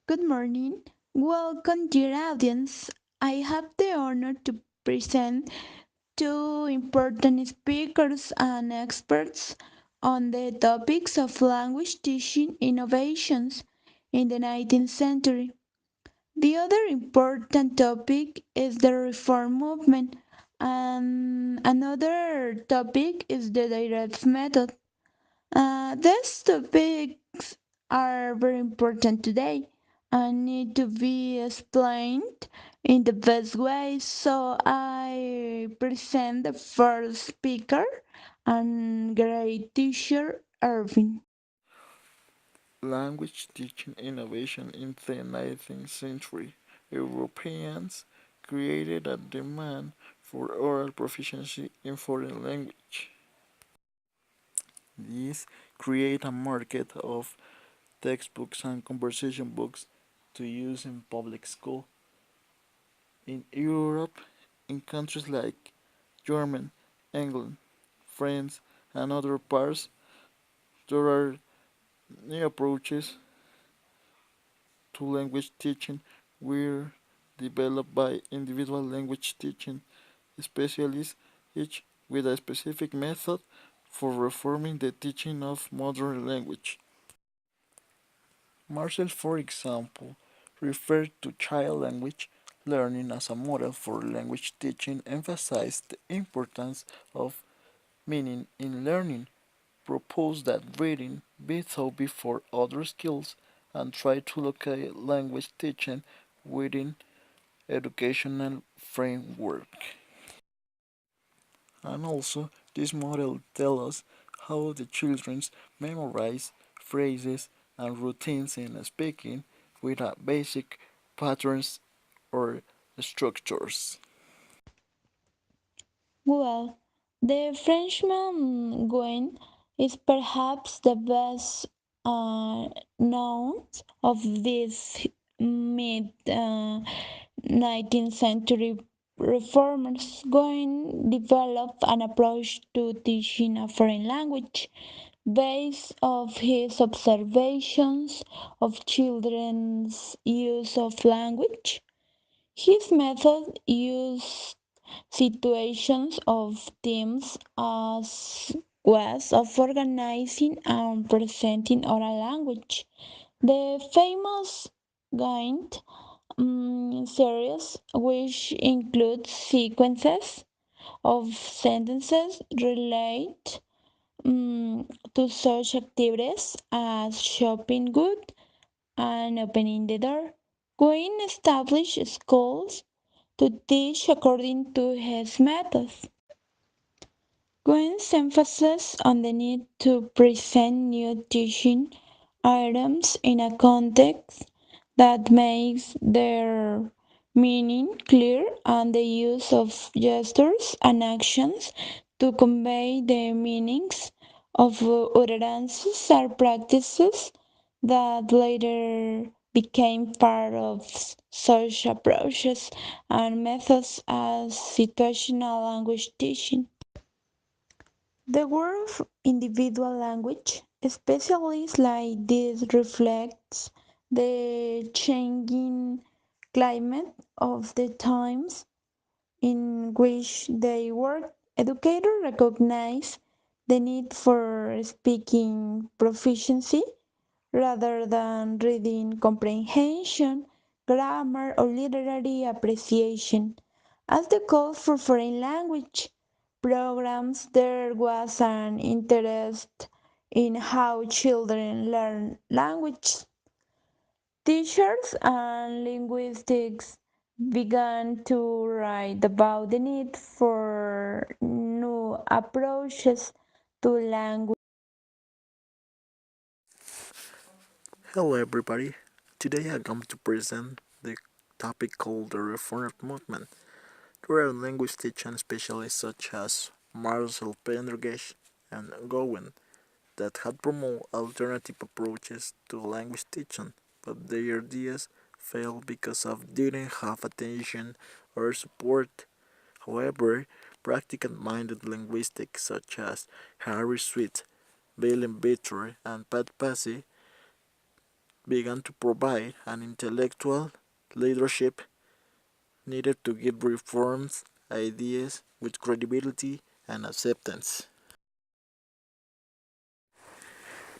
Good morning. Welcome, dear audience. I have the honor to present two important speakers and experts on the topics of language teaching innovations in the 19th century. The other important topic is the reform movement, and another topic is the direct method. These topics are very important today and need to be explained in the best way. So I present the first speaker and great teacher Irving. Language teaching innovation in the 19th century. Europeans created a demand for oral proficiency in foreign language. This created a market of textbooks and conversation books to use in public school. In Europe, in countries like Germany, England, France, and other parts, there are new approaches to language teaching were developed by individual language teaching specialists, each with a specific method for reforming the teaching of modern language. Marcel, for example, referred to child language learning as a model for language teaching, emphasized the importance of meaning in learning, proposed that reading be taught before other skills, and tried to locate language teaching within educational framework. And also, this model tells us how the children memorize phrases and routines in speaking with a basic patterns or structures. Well, the Frenchman Gwen is perhaps the best known of these mid 19th century reformers. Gwen developed an approach to teaching a foreign language based of his observations of children's use of language. His method used situations of teams as ways of organizing and presenting oral language. The famous Gaint series, which includes sequences of sentences, relate to such activities as shopping good and opening the door. Quinn established schools to teach according to his methods. Quinn's emphasis on the need to present new teaching items in a context that makes their meaning clear and the use of gestures and actions to convey the meanings of utterances are practices that later became part of such approaches and methods as situational language teaching. The word of individual language, especially like this, reflects the changing climate of the times in which they work. Educators recognize the need for speaking proficiency rather than reading comprehension, grammar, or literary appreciation. As the call for foreign language programs, there was an interest in how children learn language. Teachers and linguistics began to write about the need for new approaches to language. Hello everybody. Today I'm going to present the topic called the Reform Movement. There are language teaching specialists such as Marcel Pendergast and Gowen that had promoted alternative approaches to language teaching, but their ideas failed because of didn't have attention or support. However, practical-minded linguistics such as Harry Sweet, William Bitter, and Pat Passy began to provide an intellectual leadership needed to give reforms ideas with credibility and acceptance.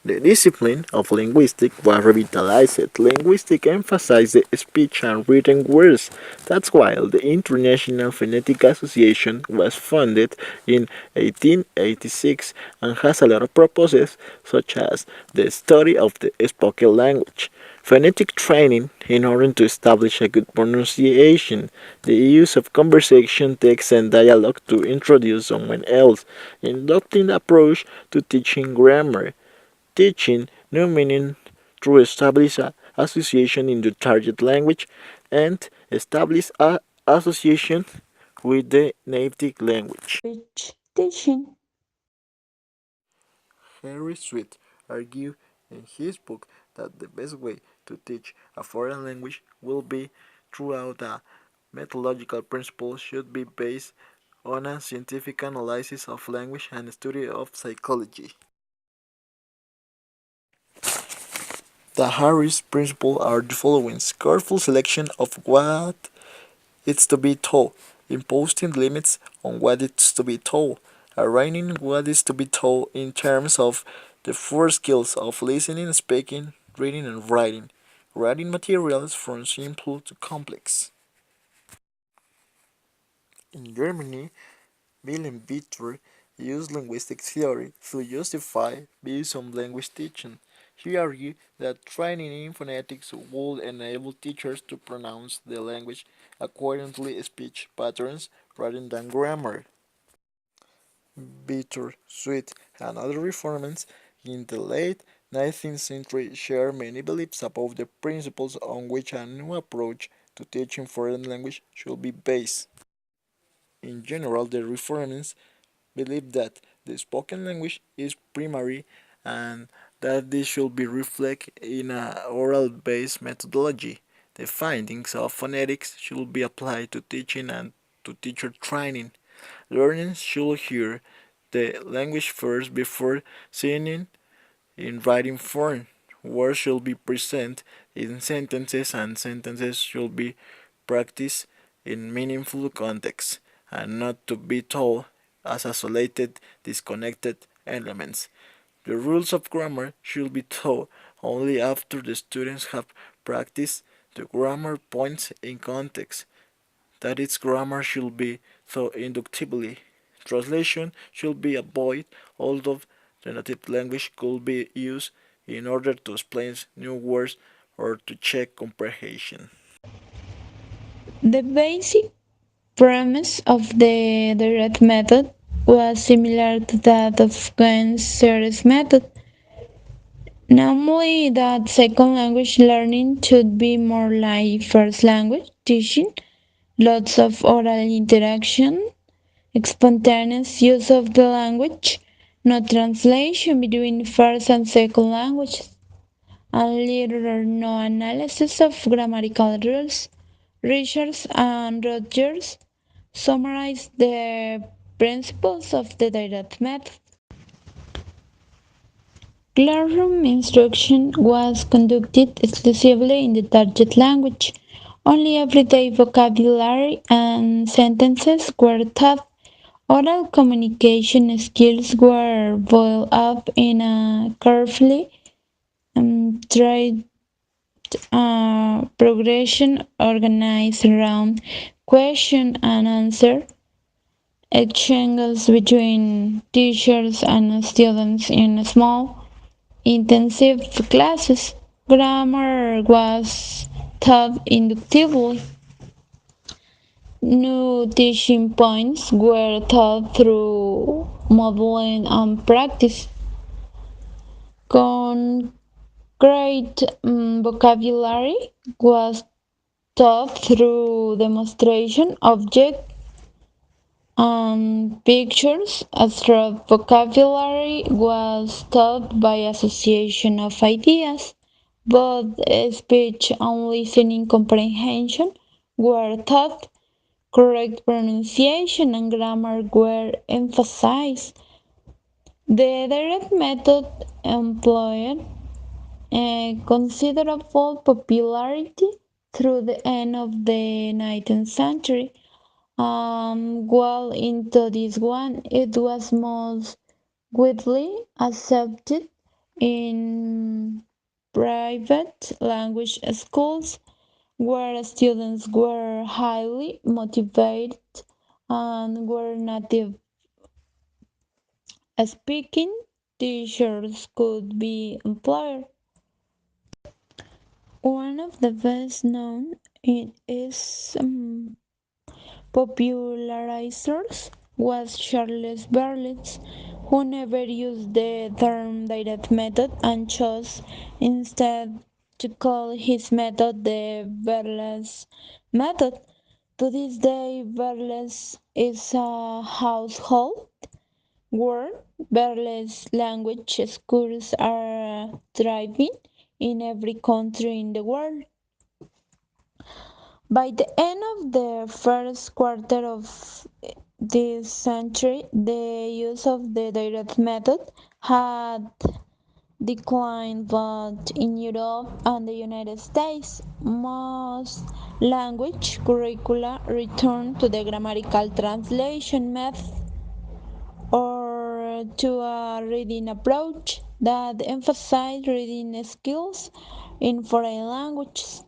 The discipline of linguistics was revitalized. Linguistics emphasized speech and written words. That's why the International Phonetic Association was founded in 1886 and has a lot of purposes, such as the study of the spoken language, phonetic training in order to establish a good pronunciation, the use of conversation, text, and dialogue to introduce someone else, inducting approach to teaching grammar, teaching new meaning through establish a association in the target language and establish a association with the native language. Speech teaching. Henry Sweet argued in his book that the best way to teach a foreign language will be throughout a methodological principle should be based on a scientific analysis of language and study of psychology. The Harris principle are the following: careful selection of what is to be taught, imposing limits on what is to be taught, arranging what is to be taught in terms of the four skills of listening, speaking, reading, and writing, writing materials from simple to complex. In Germany, Wilhelm Witwer used linguistic theory to justify views on language teaching. He argued that training in phonetics would enable teachers to pronounce the language according to speech patterns rather than grammar. Bitter, Sweet, and other reformers in the late 19th century shared many beliefs about the principles on which a new approach to teaching foreign language should be based. In general, the reformers believe that the spoken language is primary and that this should be reflected in an oral-based methodology. The findings of phonetics should be applied to teaching and to teacher training. Learners should hear the language first before seeing in writing form. Words should be present in sentences and sentences should be practiced in meaningful context and not to be told as isolated, disconnected elements. The rules of grammar should be taught only after the students have practiced the grammar points in context. That its grammar should be taught inductively. Translation should be avoided, although the native language could be used in order to explain new words or to check comprehension. The basic premise of the direct method was similar to that of Gwen's series method, namely that second language learning should be more like first language teaching, lots of oral interaction, spontaneous use of the language, no translation between first and second languages, and little or no analysis of grammatical rules. Richards and Rogers summarize the principles of the direct method. Classroom instruction was conducted exclusively in the target language. Only everyday vocabulary and sentences were taught. Oral communication skills were built up in a carefully tried progression organized around question and answer exchanges between teachers and students in small, intensive classes. Grammar was taught inductively. New teaching points were taught through modeling and practice. Concrete vocabulary was taught through demonstration, object, pictures. Abstract vocabulary was taught by association of ideas. Both speech and listening comprehension were taught. Correct pronunciation and grammar were emphasized. The direct method employed considerable popularity through the end of the 19th century. Well into this one, it was most widely accepted in private language schools where students were highly motivated and were native speaking teachers could be employed. One of the best known is popularizers was Charles Berlitz, who never used the term direct method and chose instead to call his method the Berlitz method. To this day, Berlitz is a household word. Berlitz language schools are thriving in every country in the world. By the end of the first quarter of this century, the use of the direct method had declined, but in Europe and the United States, most language curricula returned to the grammatical translation method or to a reading approach that emphasized reading skills in foreign languages.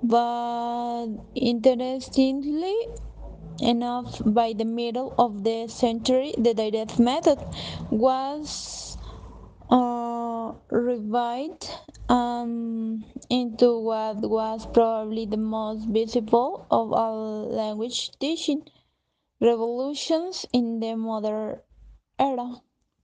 But interestingly enough, by the middle of the century, the direct method was revived into what was probably the most visible of all language teaching revolutions in the modern era.